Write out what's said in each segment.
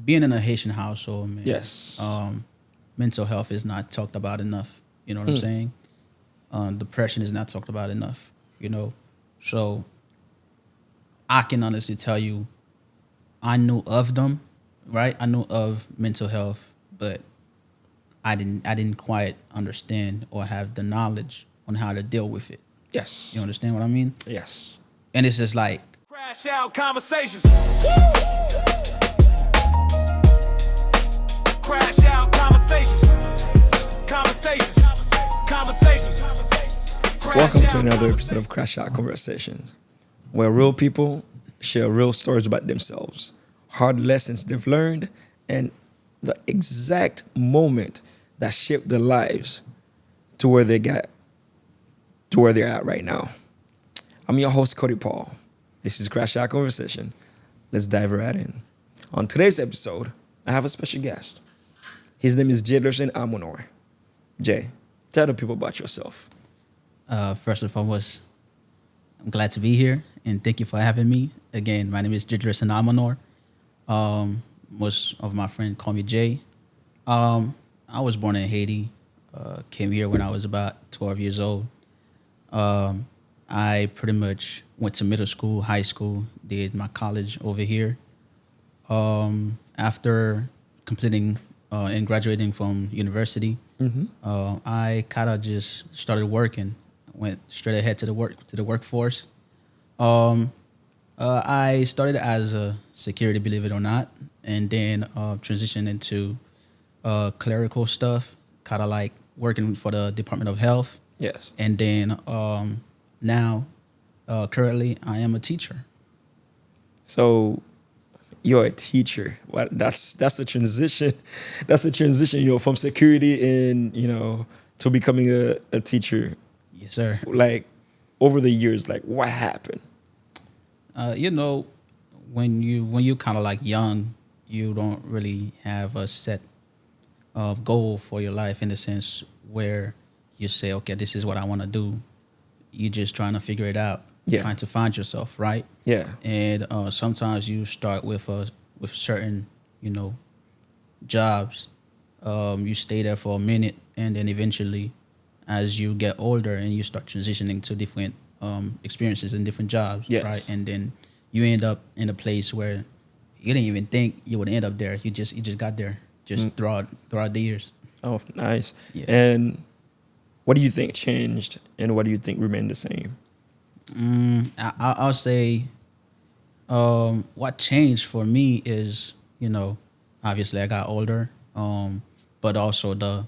being in a Haitian household, man. Yes. Mental health is not talked about enough. You know what I'm saying? Depression is not talked about enough. You know, so I can honestly tell you, I knew of them, right? I knew of mental health, but I didn't quite understand or have the knowledge on how to deal with it. Yes. You understand what I mean? Yes. And it's just like Crashout Conversations. Crashout Conversations. Conversations. Conversations. Welcome to another episode of Crashout Conversations, where real people share real stories about themselves, hard lessons they've learned, and the exact moment that shaped their lives to where they're at right now. I'm your host, Cody Paul. This is Crashout Conversation. Let's dive right in. On today's episode, I have a special guest. His name is Jidlerson Almonor. Jay, tell the people about yourself. first and foremost, I'm glad to be here and thank you for having me. Again, my name is Jidlerson Almonor. Most of my friends call me Jay. I was born in Haiti. Came here when I was about 12 years old. I pretty much went to middle school, high school, did my college over here. After completing and graduating from university, I kind of just started working. Went straight ahead to the workforce. I started as a security, believe it or not, and then transitioned into clerical stuff, kind of like working for the Department of Health. Yes. And then now, currently, I am a teacher. So you're a teacher. Well, that's the transition. That's the transition, from security and, to becoming a teacher. Yes, sir. Like over the years, like what happened? When you kind of like young, you don't really have a set of goal for your life in the sense where you say, okay, this is what I want to do. You're just trying to figure it out, trying to find yourself, right? Yeah. And sometimes you start with certain, jobs. You stay there for a minute, and then eventually, as you get older and you start transitioning to different experiences and different jobs, Yes. right? And then you end up in a place where you didn't even think you would end up there. You just got there throughout the years. Oh, nice. Yeah. And what do you think changed, and what do you think remained the same? I'll say what changed for me is, obviously I got older, but also the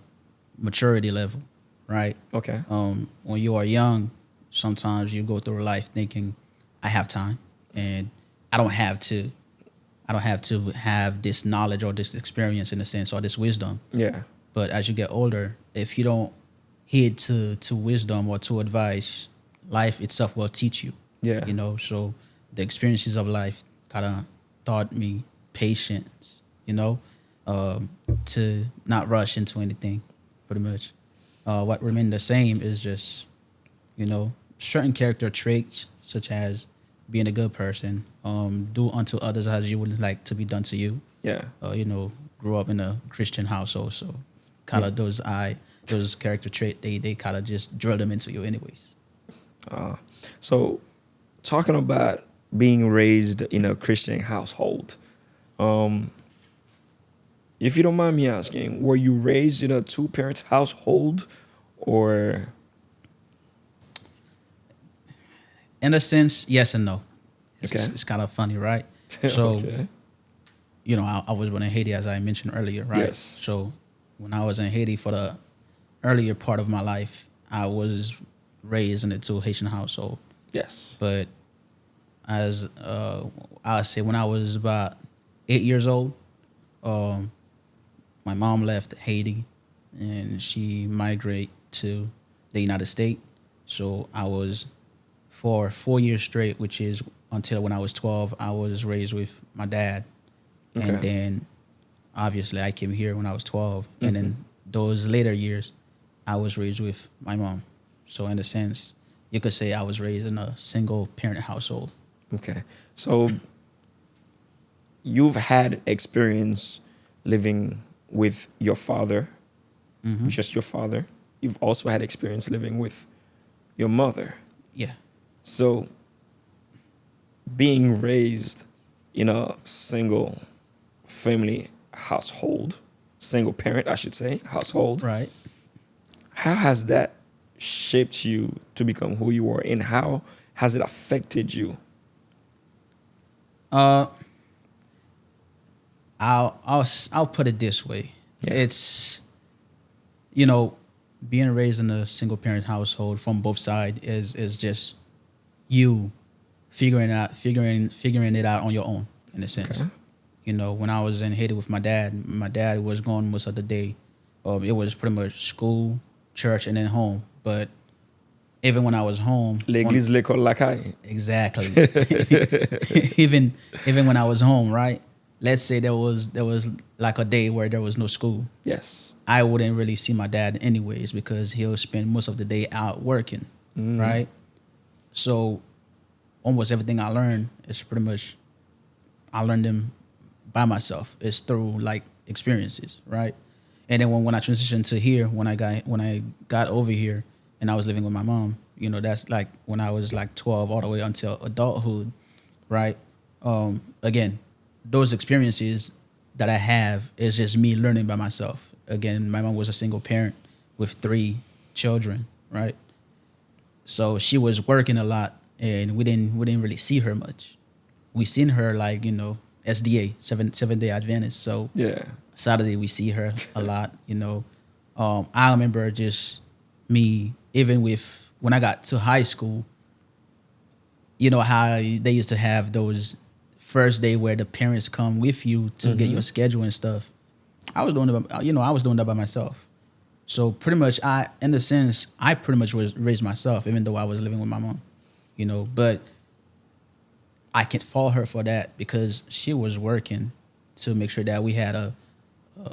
maturity level, right? Okay. When you are young, sometimes you go through life thinking, I have time and I don't have to have this knowledge or this experience in a sense or this wisdom. Yeah. But as you get older, if you don't heed to wisdom or to advice, life itself will teach you. Yeah. So the experiences of life kind of taught me patience, to not rush into anything, pretty much. What remained the same is just, certain character traits such as being a good person, do unto others as you would like to be done to you. Yeah. Grew up in a Christian household, so kind of those character traits, they kind of just drill them into you anyways. So talking about being raised in a Christian household, if you don't mind me asking, were you raised in a two-parent household or? In a sense, yes and no. Okay. It's kind of funny, right? So, Okay. I was born in Haiti, as I mentioned earlier, right? Yes. So when I was in Haiti for the earlier part of my life, I was raised in a two Haitian household. Yes. But as I would say, when I was about 8 years old, my mom left Haiti and she migrated to the United States. So I was, for 4 years straight, which is until when I was 12, I was raised with my dad. Okay. And then obviously I came here when I was 12. And then those later years, I was raised with my mom. So in a sense, you could say I was raised in a single parent household. Okay. So you've had experience living with your father, just your father. You've also had experience living with your mother. Yeah. So being raised in a single family household, single parent, I should say, household, Right. how has that shaped you to become who you are, and how has it affected you? I'll put it this way. Yeah. It's, being raised in a single parent household from both sides is just you figuring it out on your own, in a sense. Okay. When I was in Haiti with my dad was gone most of the day. It was pretty much school, church, and then home. But even when I was home, L'église, l'école, la caille. exactly. even when I was home, right? Let's say there was like a day where there was no school. Yes. I wouldn't really see my dad anyways because he'll spend most of the day out working, right? So almost everything I learned is pretty much I learned them by myself. It's through like experiences, right? And then when I transitioned to here, when I got over here and I was living with my mom, that's like when I was like 12 all the way until adulthood, right? Again, those experiences that I have is just me learning by myself. Again, my mom was a single parent with 3 children, right? So she was working a lot, and we didn't really see her much. We seen her like SDA, seven day Adventist. So Yeah. Saturday we see her a lot. I remember just me even with when I got to high school. How they used to have those first day where the parents come with you to get your schedule and stuff. I was doing it, I was doing that by myself. So pretty much I pretty much was raised myself, even though I was living with my mom, but I can't fault her for that because she was working to make sure that we had a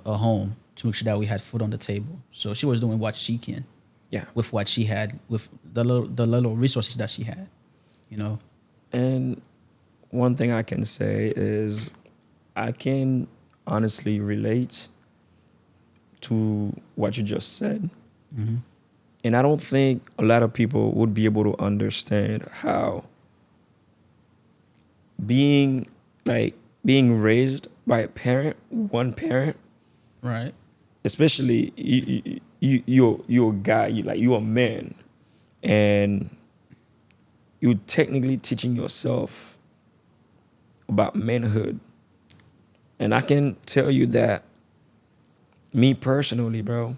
home, to make sure that we had food on the table. So she was doing what she can. Yeah. With what she had, with the little resources that she had, And one thing I can say is I can honestly relate to what you just said. And I don't think a lot of people would be able to understand how being raised by one parent, right? especially you're a guy, you're a man, and you're technically teaching yourself about manhood. And I can tell you that me personally, bro,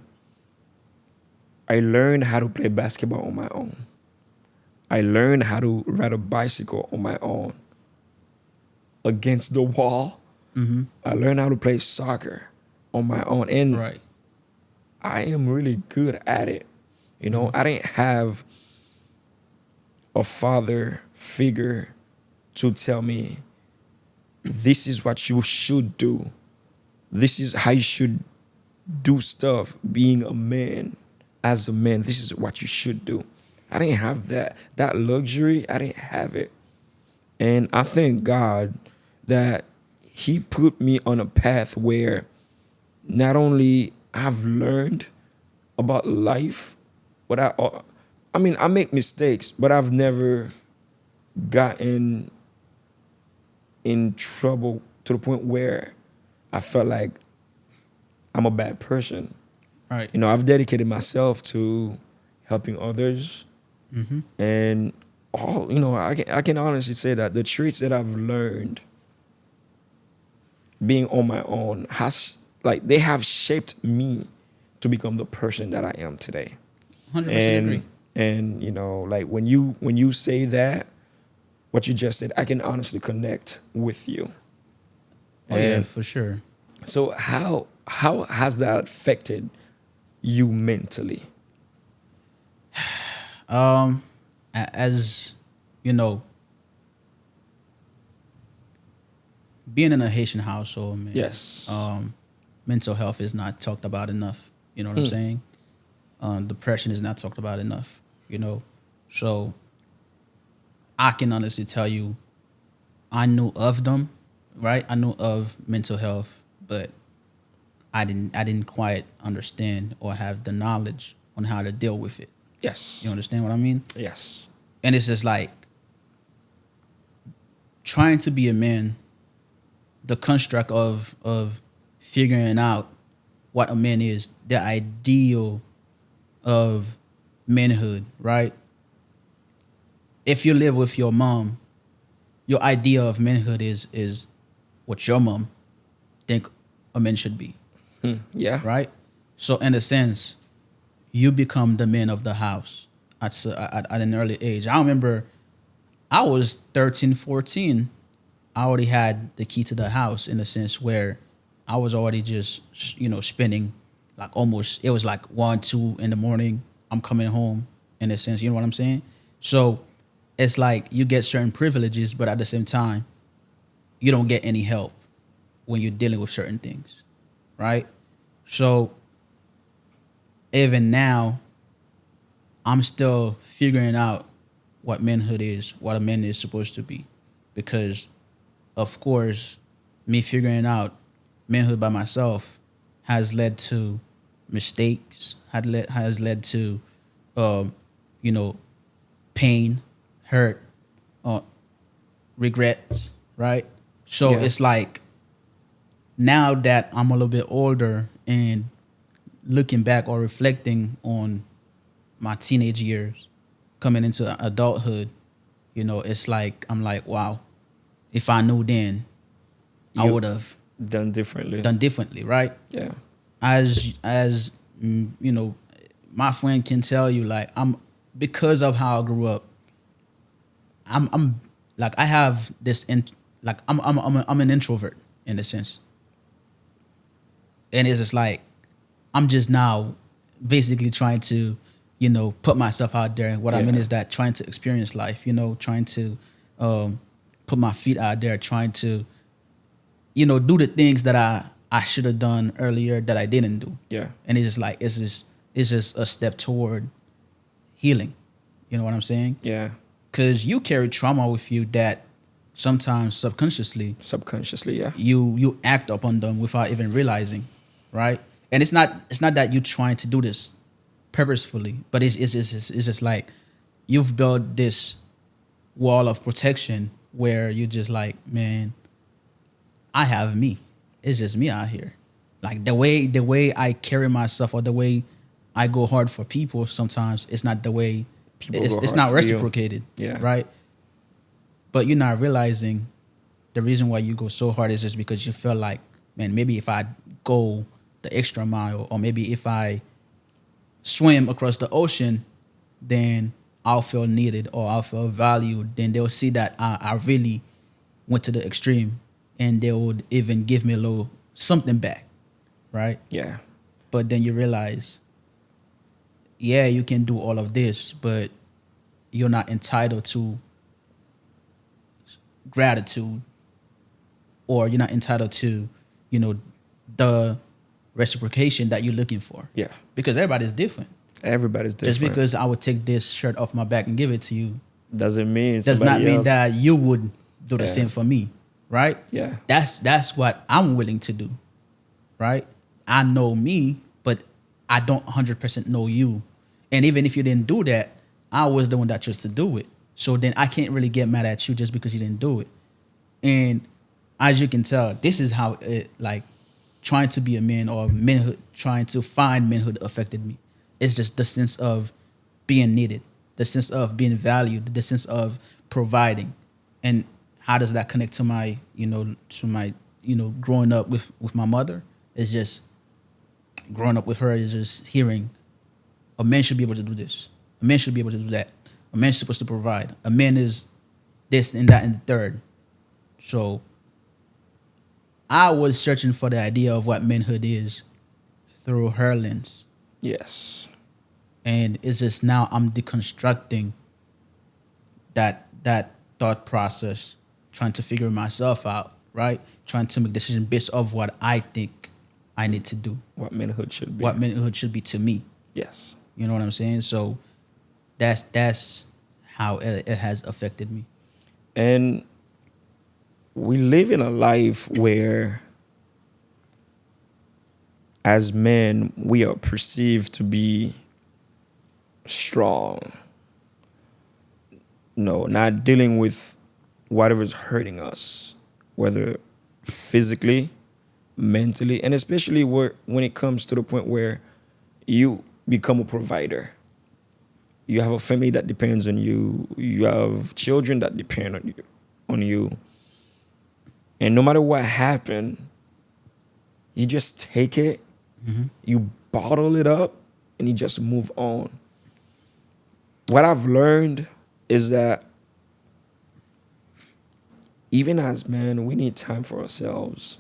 I learned how to play basketball on my own. I learned how to ride a bicycle on my own against the wall. I learned how to play soccer on my own. And Right. I am really good at it. I didn't have a father figure to tell me, this is what you should do. This is how you should do stuff. Being a man, as a man, this is what you should do. I didn't have that luxury. I didn't have it. And I thank God that he put me on a path where not only I've learned about life, but I make mistakes, but I've never gotten in trouble to the point where I felt like I'm a bad person. Right. I've dedicated myself to helping others, and I can honestly say that the traits that I've learned being on my own they have shaped me to become the person that I am today. 100% agree. And when you say that, what you just said, I can honestly connect with you. Oh yeah, for sure. So how has that affected you mentally? As you know, being in a Haitian household, man. Yes. Mental health is not talked about enough. You know what I'm saying? Depression is not talked about enough. So I can honestly tell you, I knew of them, right? I knew of mental health, but I didn't quite understand or have the knowledge on how to deal with it. Yes. You understand what I mean? Yes. And it's just like trying to be a man, the construct of figuring out what a man is, the ideal of manhood, right? If you live with your mom, your idea of manhood is what your mom think a man should be, Yeah. right? So in a sense, you become the man of the house at an early age. I remember I was 13, 14. I already had the key to the house in a sense where I was already just, spending like almost, it was like 1, 2 in the morning. I'm coming home in a sense, you know what I'm saying? So it's like you get certain privileges, but at the same time, you don't get any help when you're dealing with certain things, right? So even now, I'm still figuring out what manhood is, what a man is supposed to be, because of course, me figuring out manhood by myself has led to mistakes, has led to, um, you know, pain, hurt, uh, regrets, right? So Yeah. it's like now that I'm a little bit older and looking back or reflecting on my teenage years, coming into adulthood, it's like I'm like, wow, if I knew then, I You would have done differently. done differently, right? Yeah. As my friend can tell you, like I'm because of how I grew up, I'm like I have this like I'm an introvert in a sense, and it's just like I'm just now basically trying to put myself out there. What I mean Yeah. is that trying to experience life, trying to put my feet out there, trying to do the things that I should have done earlier that I didn't do. Yeah. And it's just like it's just a step toward healing. You know what I'm saying? Yeah. Because you carry trauma with you that sometimes subconsciously Subconsciously, yeah. you act upon them without even realizing, right? And it's not that you trying to do this purposefully, but it's just like you've built this wall of protection where you're just like, man, I have me. It's just me out here. Like the way I carry myself or the way I go hard for people sometimes it's not the way People it's go it's hard not for you. reciprocated. Yeah. Right? But you're not realizing the reason why you go so hard is just because you feel like, man, maybe if I go the extra mile or maybe if I swim across the ocean, then I'll feel needed or I'll feel valued. Then they'll see that I really went to the extreme and they would even give me a little something back, right? Yeah. But then you realize, yeah, you can do all of this, but you're not entitled to gratitude or you're not entitled to, the reciprocation that you're looking for. Yeah. Because everybody's different. Everybody's different. Just because I would take this shirt off my back and give it to you doesn't mean does not somebody mean else. that you would do the Yeah. same for me, right? Yeah. That's what I'm willing to do, right? I know me, but I don't 100% know you. And even if you didn't do that, I was the one that chose to do it. So then I can't really get mad at you just because you didn't do it. And as you can tell, this is how it, like trying to be a man or manhood, trying to find manhood affected me. It's just the sense of being needed, the sense of being valued, the sense of providing. And how does that connect to my, growing up with my mother? It's just growing up with her is just hearing a man should be able to do this. A man should be able to do that. A man's supposed to provide. A man is this and that and the third. So I was searching for the idea of what manhood is through her lens. Yes. And it's just now I'm deconstructing that thought process, trying to figure myself out, right? Trying to make decisions based off what I think I need to do, What manhood should be. what manhood should be to me. Yes. You know what I'm saying? So that's how it has affected me. And we live in a life where, as men, we are perceived to be strong. No, not dealing with whatever's hurting us, whether physically, mentally, and especially when it comes to the point where you become a provider. You have a family that depends on you. You have children that depend on you. And no matter what happened, you just take it, you bottle it up, and you just move on. What I've learned is that even as men, we need time for ourselves.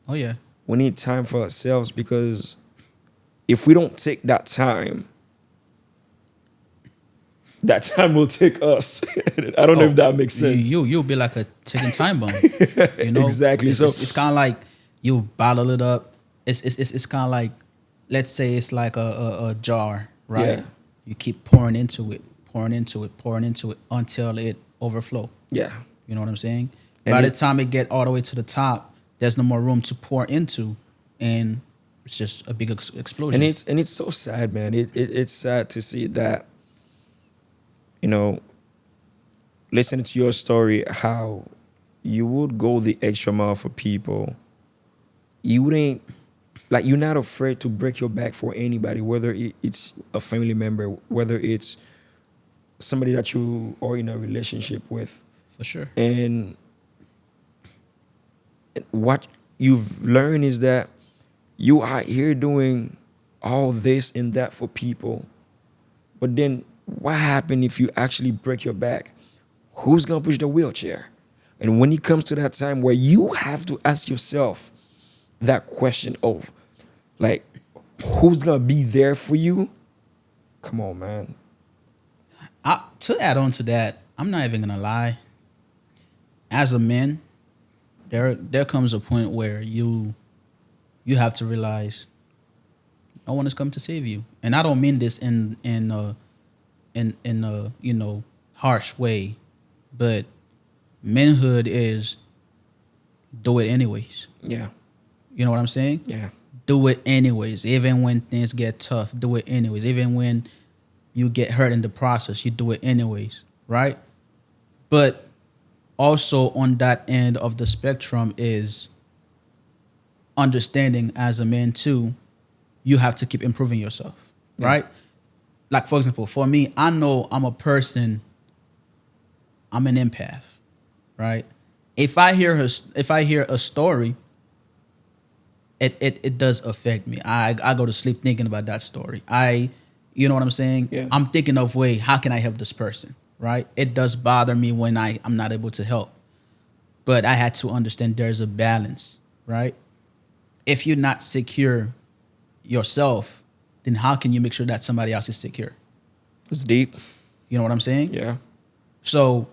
Oh yeah. We need time for ourselves, because if we don't take that time will take us. I don't know if that makes sense. You'll be like a ticking time bomb. Exactly. It's kind of like you bottle it up. It's kind of like, let's say it's like a jar, right? Yeah. You keep pouring into it until it overflow. Yeah. You know what I'm saying? And By the time it get all the way to the top, there's no more room to pour into, and it's just a big explosion. And it's so sad, man. It's sad to see that, listening to your story, how you would go the extra mile for people. You wouldn't, like, you're not afraid to break your back for anybody, whether it's a family member, whether it's somebody that you are in a relationship with. For sure. And what you've learned is that you are here doing all this and that for people. But then what happens if you actually break your back? Who's going to push the wheelchair? And when it comes to that time where you have to ask yourself that question of, like, who's going to be there for you? Come on, man. To add on to that, I'm not even going to lie. As a man, there comes a point where you have to realize no one is coming to save you. And I don't mean this in a harsh way, but manhood is do it anyways. Yeah. You know what I'm saying? Yeah. Do it anyways. Even when things get tough, do it anyways. Even when you get hurt in the process, you do it anyways, right? But also on that end of the spectrum is understanding as a man too, you have to keep improving yourself, right? Like, for example, for me, I know I'm a person, I'm an empath, right? If I hear a story, it does affect me. I go to sleep thinking about that story. You know what I'm saying? Yeah. I'm thinking of, how can I help this person, right? It does bother me when I'm not able to help. But I had to understand there's a balance, right? If you're not secure yourself, then how can you make sure that somebody else is secure? It's deep. You know what I'm saying? Yeah. So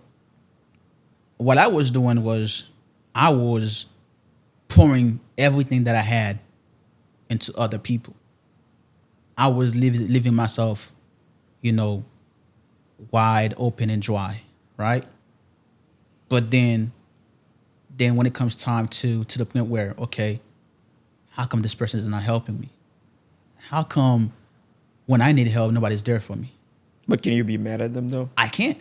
what I was doing was I was pouring everything that I had into other people. I was living myself, wide open and dry, right? But then when it comes time to the point where, okay, how come this person is not helping me? How come when I need help, nobody's there for me? But can you be mad at them though? I can't,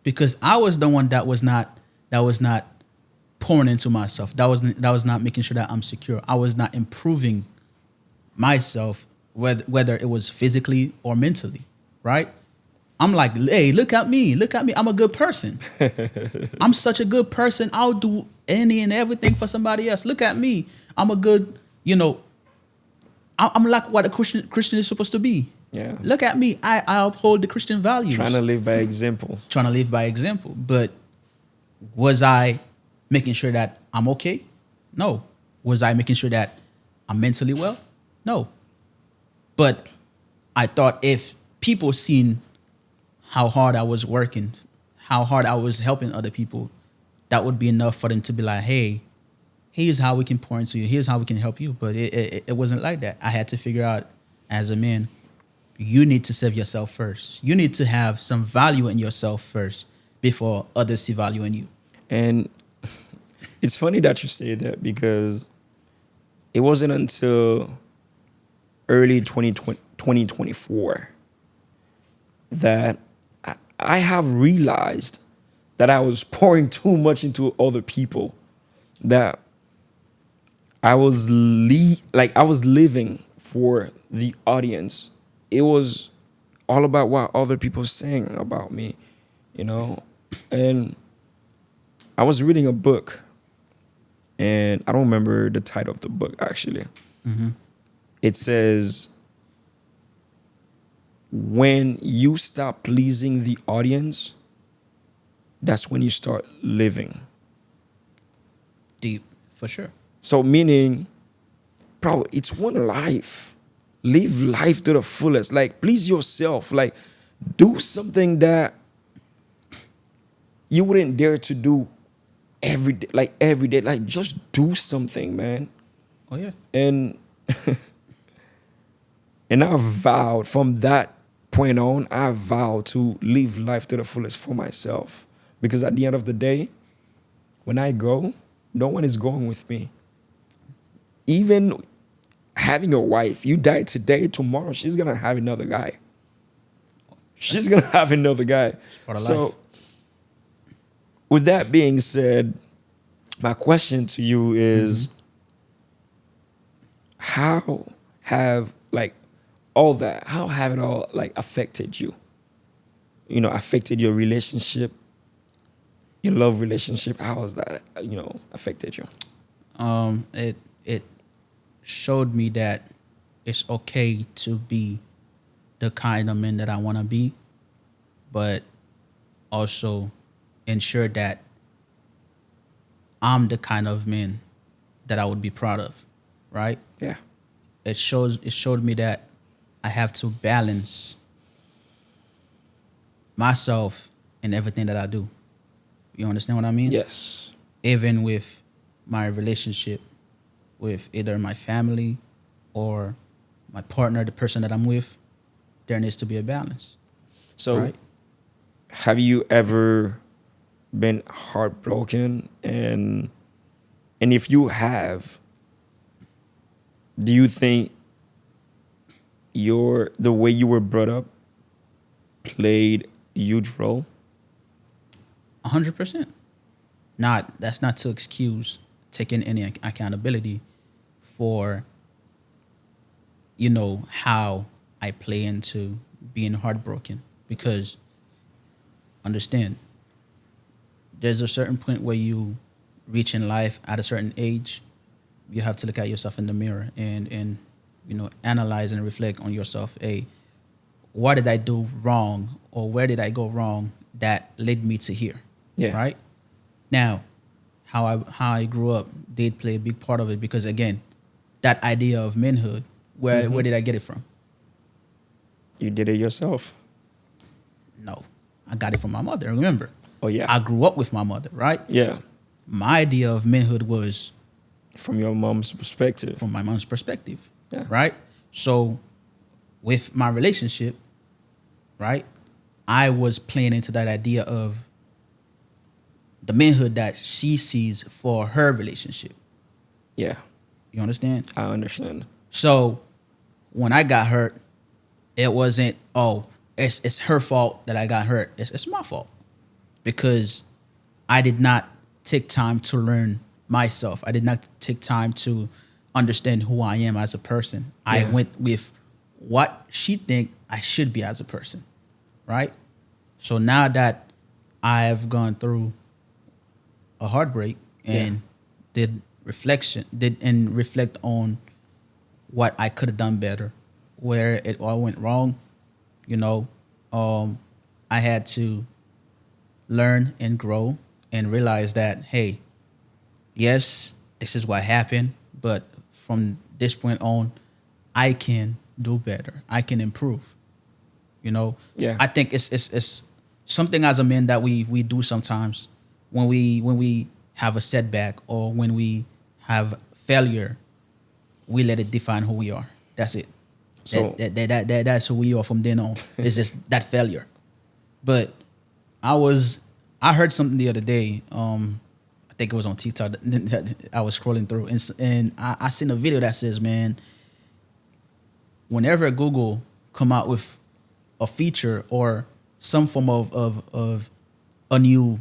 because I was the one that was not pouring into myself. That was not making sure that I'm secure. I was not improving myself, whether it was physically or mentally, right? I'm like, hey, look at me. I'm a good person. I'm such a good person. I'll do any and everything for somebody else. Look at me. I'm a good, I'm like what a Christian is supposed to be. Yeah. Look at me. I uphold the Christian values. Trying to live by example. But was I making sure that I'm okay? No. Was I making sure that I'm mentally well? No. But I thought if people seen how hard I was working, how hard I was helping other people, that would be enough for them to be like, hey, here's how we can pour into you. Here's how we can help you. But it wasn't like that. I had to figure out as a man, you need to save yourself first. You need to have some value in yourself first before others see value in you. And It's funny that you say that because it wasn't until early 2024 that I have realized that I was pouring too much into other people, that I was I was living for the audience. It was all about what other people saying about me, you know? And I was reading a book, and I don't remember the title of the book actually. It says, when you stop pleasing the audience, that's when you start living. Deep, for sure. So meaning, bro, it's one life. Live life to the fullest. Like, please yourself. Like, do something that you wouldn't dare to do every day. Like, just do something, man. Oh yeah. And and I vowed from that point on, I vowed to live life to the fullest for myself. Because at the end of the day, when I go, no one is going with me. Even having a wife, you die today, tomorrow, she's going to have another guy. She's going to have another guy. Part of So, life. with that being said, my question to you is, how have, like, all that, how have it all, like, affected you? You know, affected your relationship, your love relationship? How has that, affected you? It showed me that it's okay to be the kind of man that I want to be, but also ensure that I'm the kind of man that I would be proud of, right? Yeah. It showed me that I have to balance myself in everything that I do. You understand what I mean? Yes. Even with my relationship with either my family or my partner, the person that I'm with, there needs to be a balance. So, Right. have you ever been heartbroken? And if you have, do you think the way you were brought up played a huge role? 100%. That's not to excuse taking any accountability for, how I play into being heartbroken. Because understand, there's a certain point where you reach in life at a certain age, you have to look at yourself in the mirror and analyze and reflect on yourself. Hey, what did I do wrong, or where did I go wrong that led me to here? Yeah. Right? Now, how I grew up did play a big part of it, because again, that idea of manhood, where did I get it from? You did it yourself. No, I got it from my mother. Remember, Oh, yeah. I grew up with my mother, right? Yeah. My idea of manhood was From your mom's perspective. from my mom's perspective, Yeah. right? So with my relationship, right, I was playing into that idea of the manhood that she sees for her relationship. Yeah. You understand? I understand. So when I got hurt, it wasn't, it's her fault that I got hurt. It's my fault, because I did not take time to learn myself. I did not take time to understand who I am as a person. I Yeah. went with what she think I should be as a person, right? So now that I've gone through a heartbreak and did reflect on what I could have done better, where it all went wrong, I had to learn and grow and realize that, hey, yes, this is what happened, but from this point on, I can do better. I can improve. Yeah. I think it's something as a man that we do sometimes when we have a setback or when we have failure, we let it define who we are. That's it. So- That's who we are from then on. It's just that failure. But I heard something the other day. I think it was on TikTok that I was scrolling through, and I seen a video that says, man, whenever Google come out with a feature or some form of a new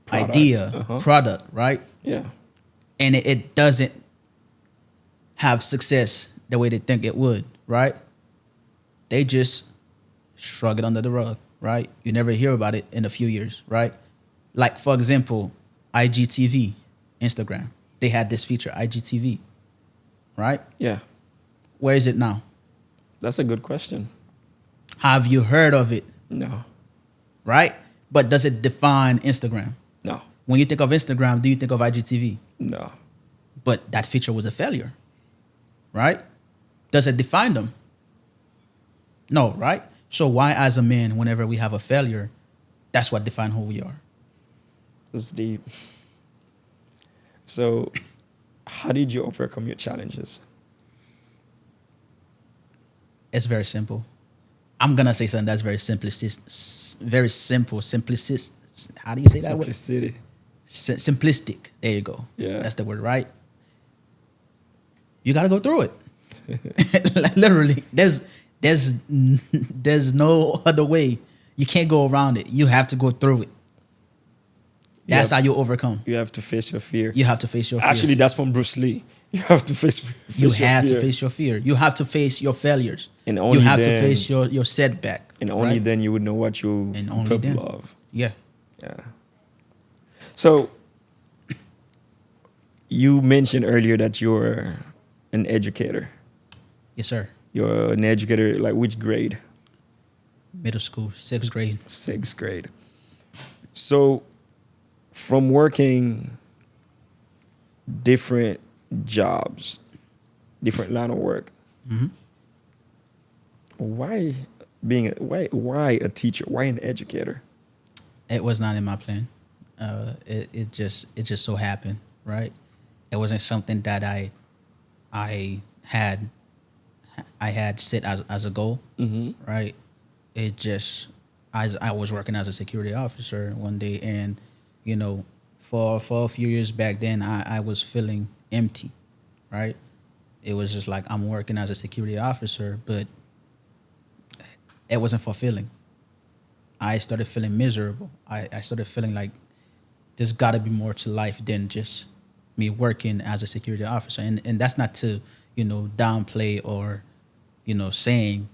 Product. idea, product, right? Yeah. And it doesn't have success the way they think it would, right? They just shrug it under the rug, right? You never hear about it in a few years, right? Like, for example, IGTV, Instagram. They had this feature, IGTV, right? Yeah. Where is it now? That's a good question. Have you heard of it, No. right? But does it define Instagram? No. When you think of Instagram, do you think of IGTV? No. But that feature was a failure, right? Does it define them? No, right? So why, as a man, whenever we have a failure, that's what defines who we are? It's deep. So, how did you overcome your challenges? It's very simple. I'm gonna say something that's very simplistic, very simple, simplistic. How do you say that word? Simplicity. Simplistic. There you go. Yeah. That's the word, right? You gotta go through it. Literally, there's no other way. You can't go around it. You have to go through it. That's how you overcome. You have to face your fear. You have to face your fear. Actually, that's from Bruce Lee. You have to face You your have fear. to face your fear. You have to face your failures. And only you have then- to face your setback. And only right? then you would know what you And only then. capable of. Yeah. Yeah. So, you mentioned earlier that you're an educator. Yes, sir. You're an educator, like which grade? Middle school, 6th grade. 6th grade. So, from working different jobs, different line of work, why why a teacher? Why an educator? It was not in my plan. It just so happened, right? It wasn't something that I had set as a goal, right? It just I was working as a security officer one day, and you know, for a few years back then, I was feeling empty, right? It was just like I'm working as a security officer, but it wasn't fulfilling. I started feeling miserable. I started feeling like there's got to be more to life than just me working as a security officer. And that's not to, downplay or, saying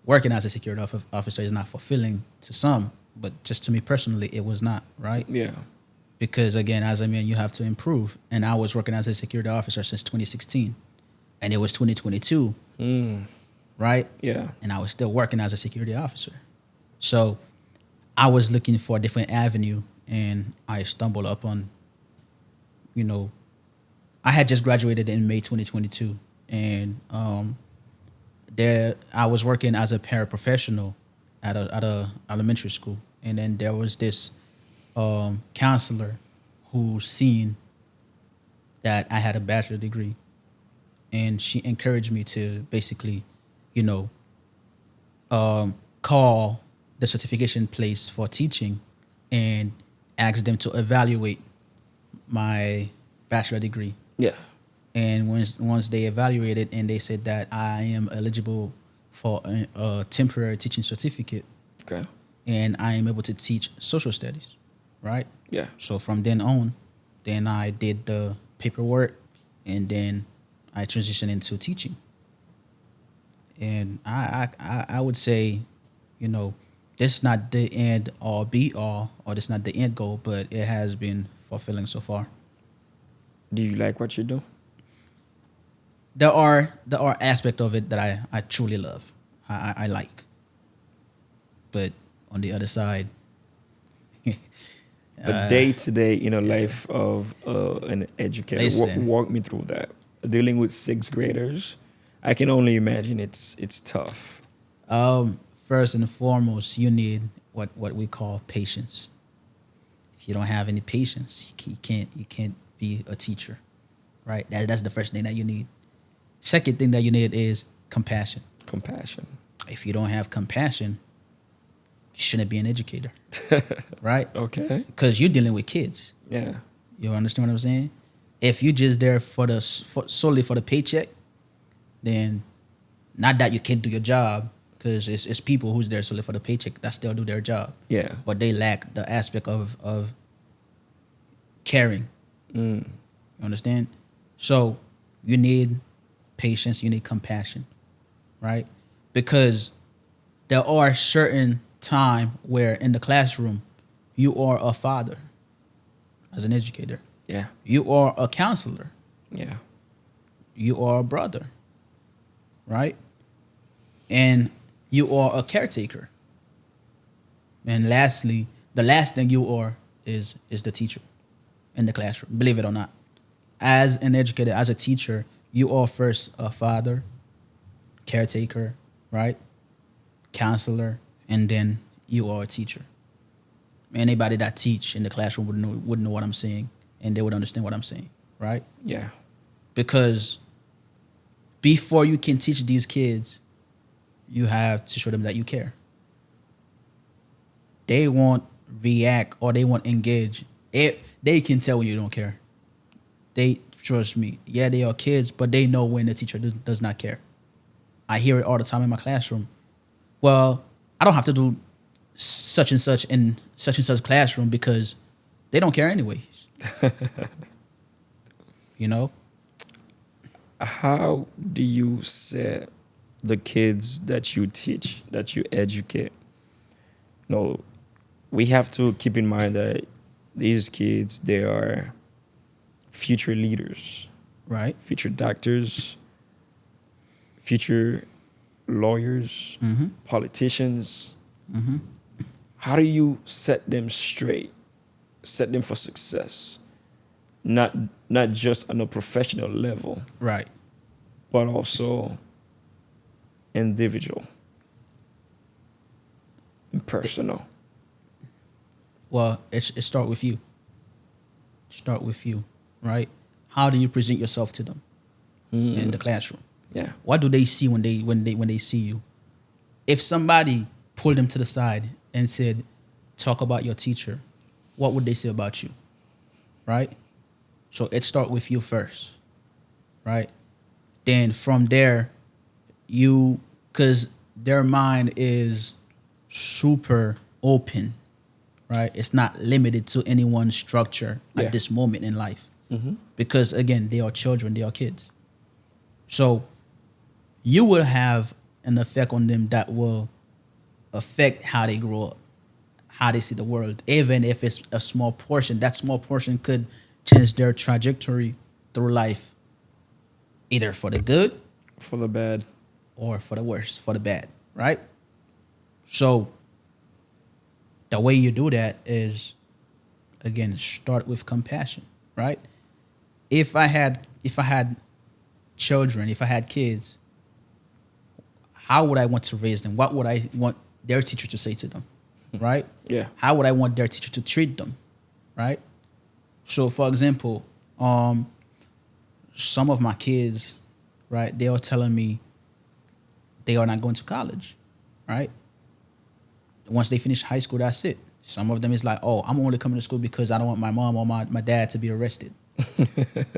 working as a security officer is not fulfilling to some, but just to me personally, it was not, right? Yeah. Because again, as a man, you have to improve. And I was working as a security officer since 2016, and it was 2022, right? Yeah. And I was still working as a security officer. So I was looking for a different avenue, and I stumbled upon, I had just graduated in May 2022, and there I was working as a paraprofessional at a elementary school, and then there was this counselor who seen that I had a bachelor degree, and she encouraged me to basically, call the certification place for teaching and ask them to evaluate my bachelor degree. Yeah. And once they evaluated and they said that I am eligible for a temporary teaching certificate, Okay. and I am able to teach social studies, right? Yeah. So from then on, then I did the paperwork, and then I transitioned into teaching. And I would say, this is not the end all be all, or this is not the end goal, but it has been fulfilling so far. Do you like what you do? There are aspects of it that I truly love. I like. But on the other side, A day-to-day, life of an educator. Listen. Walk me through that. Dealing with 6th graders, I can only imagine it's tough. first and foremost, you need what we call patience. If you don't have any patience, you can't be a teacher, right? That's the first thing that you need. Second thing that you need is compassion. Compassion. If you don't have compassion, you shouldn't be an educator, right? Okay. Because you're dealing with kids. Yeah. You understand what I'm saying? If you just there solely for the paycheck, then not that you can't do your job, because it's people who's there solely for the paycheck that still do their job. Yeah. But they lack the aspect of caring. You understand? So you need patience, you need compassion, right? Because there are certain time where in the classroom you are a father as an educator. Yeah. You are a counselor. Yeah. You are a brother, right? And you are a caretaker. And lastly, the last thing you are is the teacher in the classroom, believe it or not. As an educator, as a teacher, you are first a father, caretaker, right? Counselor, and then you are a teacher. Anybody that teach in the classroom would know what I'm saying, and they would understand what I'm saying, right? Yeah. Because before you can teach these kids, you have to show them that you care. They won't react or they won't engage. They can tell when you don't care. They trust me. Yeah, they are kids, but they know when the teacher does not care. I hear it all the time in my classroom. Well, I don't have to do such and such in such and such classroom because they don't care anyways. You know? How do you set the kids that you teach, that you educate? No, we have to keep in mind that these kids, they are future leaders, Right? future doctors, future lawyers, politicians. How do you set them straight, set them for success? Not just on a professional level, Right. but also individual and personal. Well, it start with you. Start with you, right? How do you present yourself to them in the classroom? Yeah. What do they see when they see you? If somebody pulled them to the side and said, "Talk about your teacher," what would they say about you? Right? So it start with you first, right? Then from there, because their mind is super open, right? It's not limited to any one structure Yeah. at this moment in life. Because again, they are children, they are kids. So you will have an effect on them that will affect how they grow up, how they see the world. Even if it's a small portion, that small portion could change their trajectory through life, either for the good For the bad. or for the worse, for the bad, right? So the way you do that is, again, start with compassion, right? If I had children, if I had kids, how would I want to raise them? What would I want their teacher to say to them, right? Yeah. How would I want their teacher to treat them, right? So, for example, some of my kids, right, they are telling me they are not going to college, right? Once they finish high school, that's it. Some of them is like, oh, I'm only coming to school because I don't want my mom or my dad to be arrested.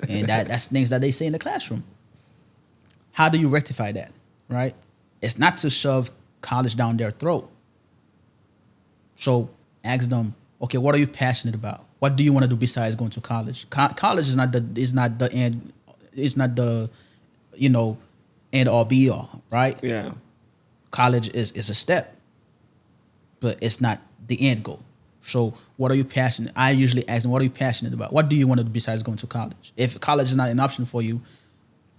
And that's things that they say in the classroom. How do you rectify that, right? It's not to shove college down their throat. So ask them, okay, what are you passionate about? What do you want to do besides going to college? College is not the end. It's not the, end all be all, right? Yeah. College is a step, but it's not the end goal. So what are you passionate? I usually ask them, what are you passionate about? What do you want to do besides going to college? If college is not an option for you,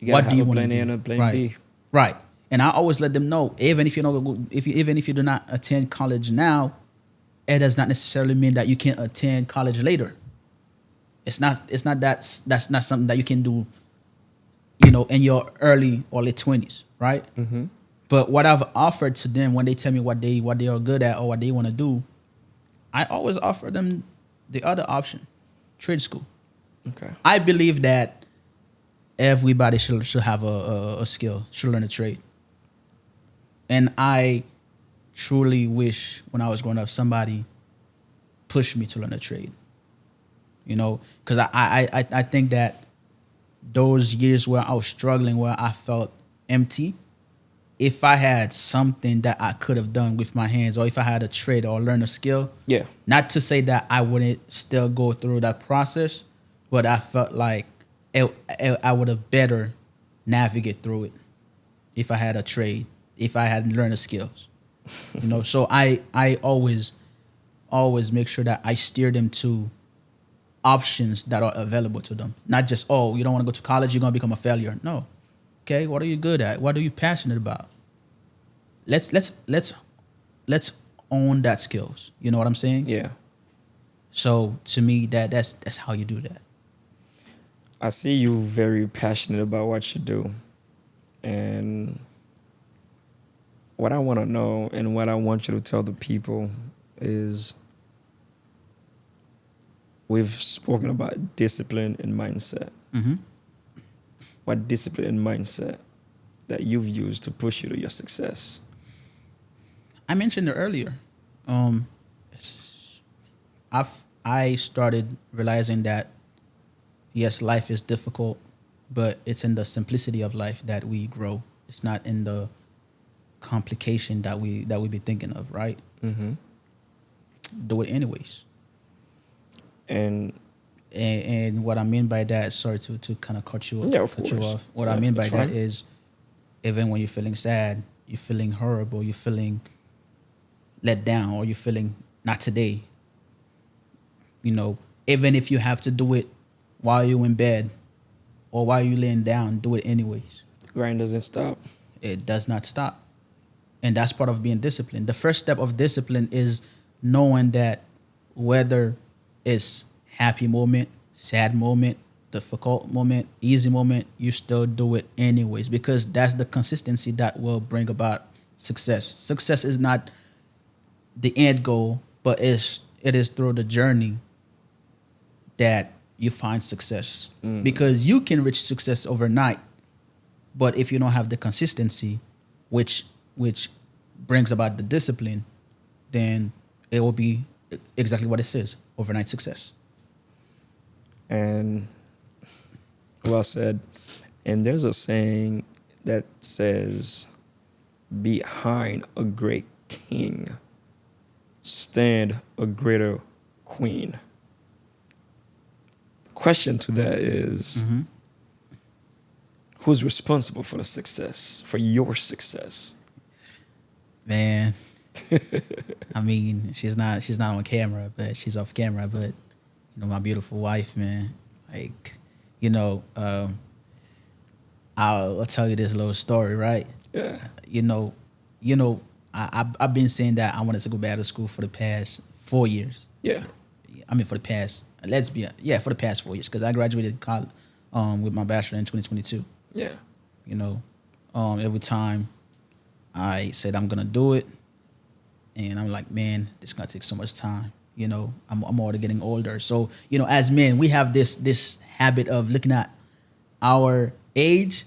You what gotta do you have a want to plan do? A and a plan right. B. Right. And I always let them know, even if you don't even if you do not attend college now, it does not necessarily mean that you can't attend college later. It's not that's not something that you can do, in your early or late 20s, right? Mm-hmm. But what I've offered to them when they tell me what they are good at or what they want to do, I always offer them the other option, trade school. Okay. I believe that everybody should have a skill, should learn a trade. And I truly wish when I was growing up, somebody pushed me to learn a trade. you know, because I think that those years where I was struggling, where I felt empty, if I had something that I could have done with my hands, or if I had a trade or learn a skill, Yeah. not to say that I wouldn't still go through that process, but I felt like I would have better navigate through it if I had a trade, if I had learned the skills, you know. So I always make sure that I steer them to options that are available to them, not just, oh, you don't want to go to college, you're gonna become a failure. No, okay, what are you good at? What are you passionate about? Let's own that skills. You know what I'm saying? Yeah. So to me, that's how you do that. I see you very passionate about what you do. And what I want to know and what I want you to tell the people is we've spoken about discipline and mindset. Mm-hmm. What discipline and mindset that you've used to push you to your success? I mentioned it earlier. I started realizing that yes, life is difficult, but it's in the simplicity of life that we grow. It's not in the complication that we be thinking of, right? Mm-hmm. Do it anyways. And what I mean by that, sorry to kind of cut you off. Yeah, of cut you course. off. What Yeah, I mean by that's that fine. is, even when you're feeling sad, you're feeling horrible, you're feeling let down, or you're feeling not today. You know, even if you have to do it while you're in bed or while you're laying down, do it anyways. grind doesn't stop. It does not stop. And that's part of being disciplined. The first step of discipline is knowing that whether it's happy moment, sad moment, difficult moment, easy moment, you still do it anyways, because that's the consistency that will bring about success. Success is not the end goal, but it is through the journey that you find success. Because you can reach success overnight, but if you don't have the consistency, which brings about the discipline, then it will be exactly what it says, overnight success. And well said. And there's a saying that says, behind a great king, stand a greater queen. Question to that is, who's responsible for the success, for your success? Man, I mean, she's not on camera, but she's off camera. But you know, my beautiful wife, man. Like, you know, I'll tell you this little story, right? Yeah. You know, I've been saying that I wanted to go back to school for the past 4 years. Yeah. I mean, for the past for the past 4 years, because I graduated college with my bachelor in 2022. Yeah. You know, every time I said I'm gonna do it, and I'm like, man, this is gonna take so much time. You know, I'm already getting older. So, you know, as men, we have this habit of looking at our age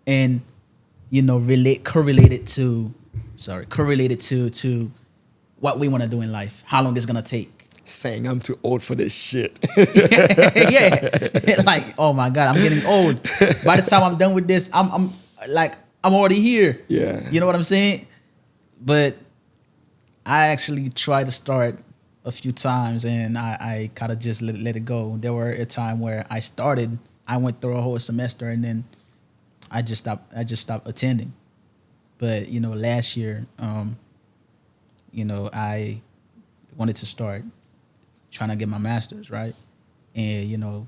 and, you know, correlated to what we want to do in life, how long it's gonna take. Saying I'm too old for this shit. Yeah, like, oh my God, I'm getting old. By the time I'm done with this, I'm already here. Yeah. You know what I'm saying? But I actually tried to start a few times, and I kind of just let it go. There were a time where I went through a whole semester, and then I just stopped attending. But you know, last year, you know, I wanted to start trying to get my master's, right? And you know,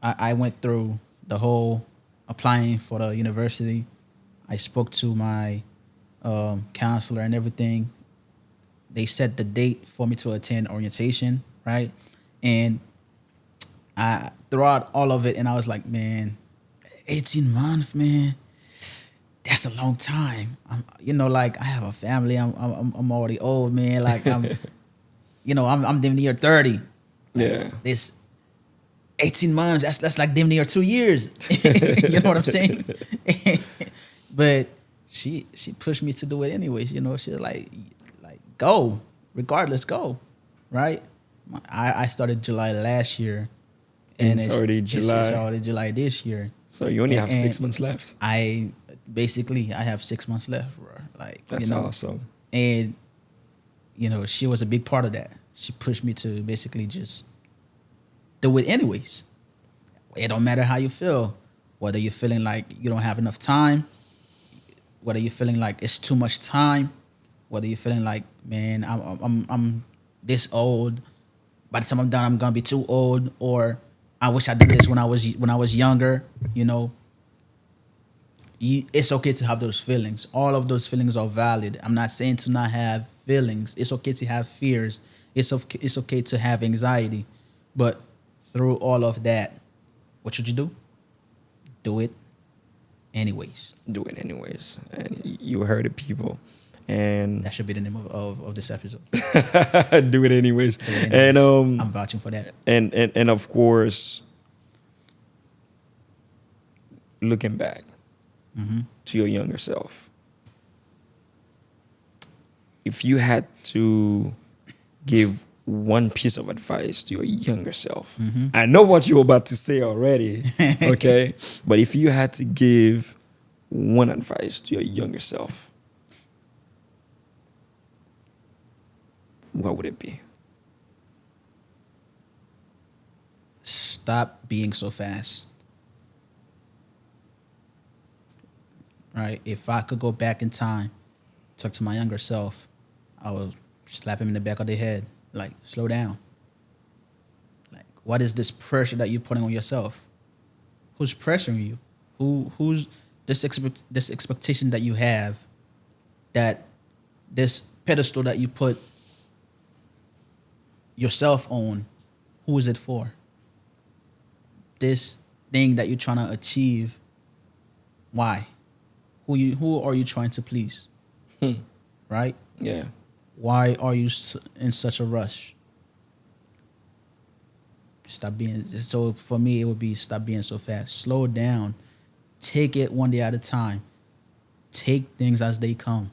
I went through the whole applying for the university. I spoke to my counselor and everything. They set the date for me to attend orientation, right? And throughout all of it, and I was like, man, 18 months, man, that's a long time. You know, like I have a family. I'm already old, man. Like you know, I'm damn near 30. Yeah. This 18 months, that's like damn near 2 years. You know what I'm saying? But she pushed me to do it anyways. You know, she was like, go, regardless, go, right? I started July last year, And it's already July. It's already July this year. So you only have And 6 months left. I have 6 months left, bro. Like, That's you know, awesome. and you know, she was a big part of that. She pushed me to basically just do it anyways. It don't matter how you feel, whether you're feeling like you don't have enough time, whether you're feeling like it's too much time, whether you're feeling like, man, I'm this old. By the time I'm done, I'm gonna be too old, or I wish I did this when I was younger. You know, it's okay to have those feelings. All of those feelings are valid. I'm not saying to not have feelings. It's okay to have fears. It's okay to have anxiety, but through all of that, what should you do? Do it anyways. Do it anyways. And you heard it, people. And That should be the name of this episode. do it anyways. Do it anyways. And I'm vouching for that. and of course, looking back to your younger self, if you had to give one piece of advice to your younger self, I know what you're about to say already, okay? But if you had to give one advice to your younger self, what would it be? Stop being so fast. Right? If I could go back in time, talk to my younger self, I would slap him in the back of the head. Like, slow down. Like, what is this pressure that you're putting on yourself? Who's pressuring you? Who's this expectation that you have, that this pedestal that you put yourself on, who is it for? This thing that you're trying to achieve, why? Who are you trying to please? Right? Yeah. Why are you in such a rush? Stop being, so for me, it would be stop being so fast. Slow down. Take it one day at a time. Take things as they come.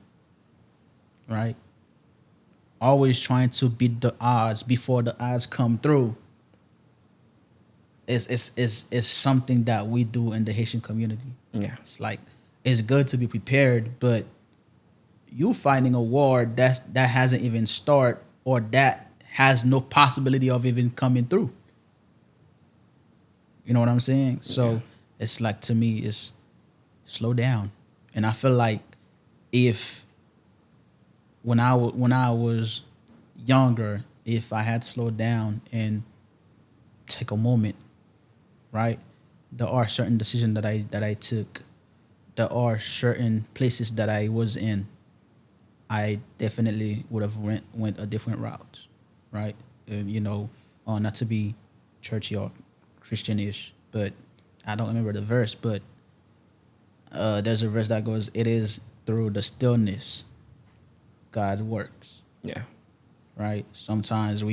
Right? Always trying to beat the odds before the odds come through. It's something that we do in the Haitian community. Yeah. It's like, it's good to be prepared, but you finding a war that hasn't even started, or that has no possibility of even coming through. You know what I'm saying? So it's like, to me, it's slow down. And I feel like if when I was younger, if I had slowed down and take a moment, right? There are certain decisions that I took. There are certain places that I was in. I definitely would have went a different route, right? You know, not to be churchy or Christian-ish, but I don't remember the verse, but there's a verse that goes, "It is through the stillness God works." Yeah. Right? Sometimes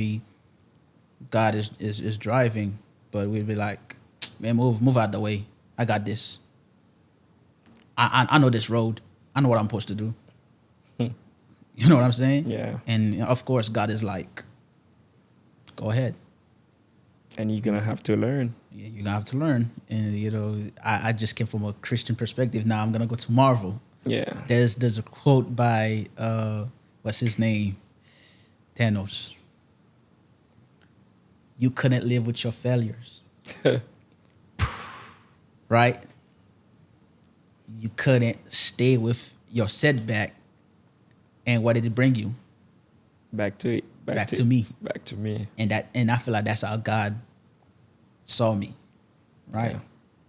God is driving, but we'd be like, man, move out the way. I got this. I know this road. I know what I'm supposed to do. You know what I'm saying? Yeah. And of course, God is like, go ahead. And you're gonna have to learn. You're gonna have to learn. And you know, I just came from a Christian perspective. Now I'm gonna go to Marvel. Yeah. There's a quote by what's his name? Thanos. You couldn't live with your failures. Right? You couldn't stay with your setback. And what did it bring you? Back to it. Back to me. Back to me. And I feel like that's how God saw me. Right? Yeah.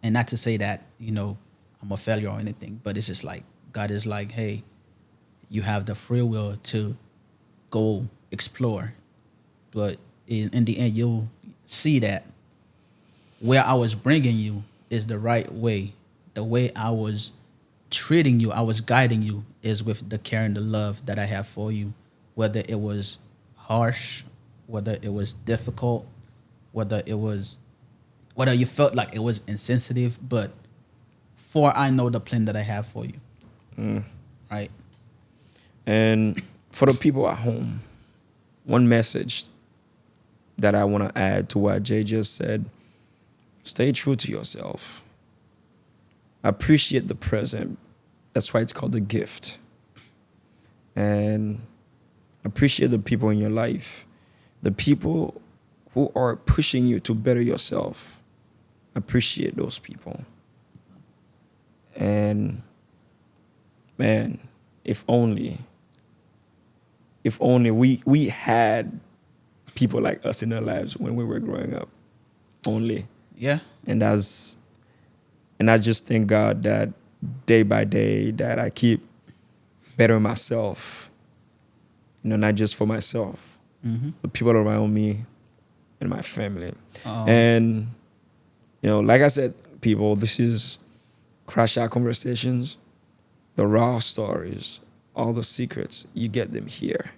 And not to say that, you know, I'm a failure or anything, but it's just like, God is like, hey, you have the free will to go explore. But in the end, you'll see that where I was bringing you is the right way. The way I was treating you, I was guiding you, is with the care and the love that I have for you. Whether it was harsh, whether it was difficult, whether you felt like it was insensitive, but for I know the plan that I have for you. Right? And for the people at home, one message that I want to add to what Jay just said. Stay true to yourself. Appreciate the present. That's why it's called a gift. And appreciate the people in your life. The people who are pushing you to better yourself. Appreciate those people. And man, if only we had people like us in our lives when we were growing up. Only. Yeah. And I just thank God that day by day that I keep bettering myself. You know, not just for myself, the people around me and my family. And, you know, like I said, people, this is Crashout Conversations, the raw stories, all the secrets, you get them here.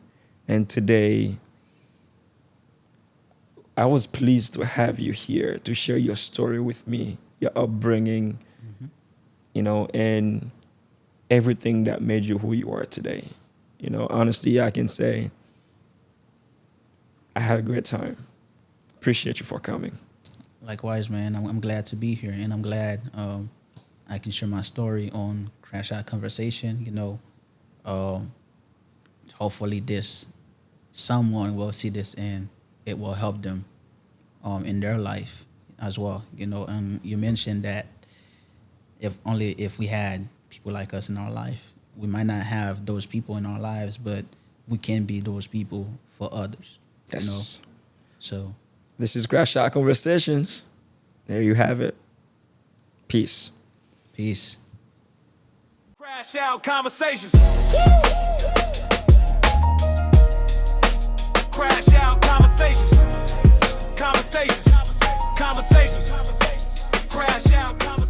And today, I was pleased to have you here to share your story with me, your upbringing, you know, and everything that made you who you are today. You know, honestly, I can say I had a great time. Appreciate you for coming. Likewise, man. I'm glad to be here, and I'm glad I can share my story on Crashout Conversation. You know, hopefully someone will see this and it will help them in their life as well. You know, and you mentioned that if we had people like us in our life, we might not have those people in our lives, but we can be those people for others. Yes. You know? So this is Crashout Conversations. There you have it. Peace. Peace. Crashout Conversations. Crashout Conversations. Conversations. Crashout Conversations.